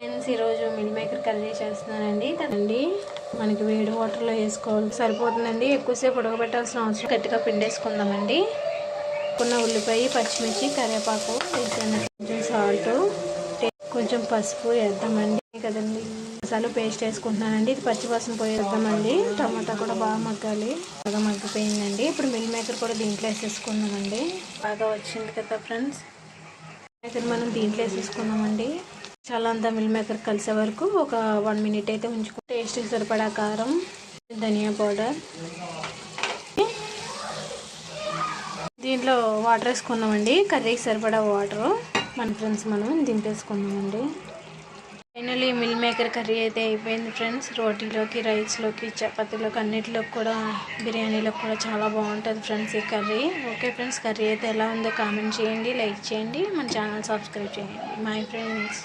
Friends ఈరోజు meal maker curry చేస్తున్నానండి. తనండి మనకి వేడి వాటర్లో వేసుకోవాలి సరిపోతుందండి. ఎక్కువసేపు ఉడకబెట్టాల్సిన అవసరం. గట్టిగా పిండేసుకుందామండి. కొన్న ఉల్లిపాయ, పచ్చిమిర్చి, కరివేపాకు వేసాను. కొంచెం సాల్ట్, కొంచెం పసుపు వేద్దామండి కదండి. మసాలా పేస్ట్ వేసుకుంటున్నానండి. ఇది పచ్చివాసన పోయేద్దామండి. టమాటా కూడా బాగా మగ్గాలి. బాగా మగ్గిపోయిందండి. ఇప్పుడు మిల్ మేకర్ కూడా దీంట్లో వేసేసుకుందామండి. బాగా వచ్చింది కదా ఫ్రెండ్స్. మేకర్ మనం దీంట్లో వేసేసుకుందామండి. చాలా అంతా మిల్ మేకర్ కలిసే వరకు ఒక 1 మినిట్ అయితే ఉంచుకో. టేస్ట్ సరిపడా కారం, ధనియా పౌడర్, దీంట్లో వాటర్ వేసుకుందామండి. కర్రీకి సరిపడా వాటర్. మన ఫ్రెండ్స్ మనం దింపేసుకుందామండి. ఫైనల్లీ మిల్ మేకర్ కర్రీ అయితే అయిపోయింది ఫ్రెండ్స్. రోటీలోకి, రైస్లోకి, చపాతీలోకి, అన్నిటిలోకి కూడా, బిర్యానీలోకి కూడా చాలా బాగుంటుంది ఫ్రెండ్స్ ఈ కర్రీ. ఓకే ఫ్రెండ్స్, కర్రీ అయితే ఎలా ఉందో కామెంట్ చేయండి, లైక్ చేయండి, మన ఛానల్ సబ్స్క్రైబ్ చేయండి. My friends.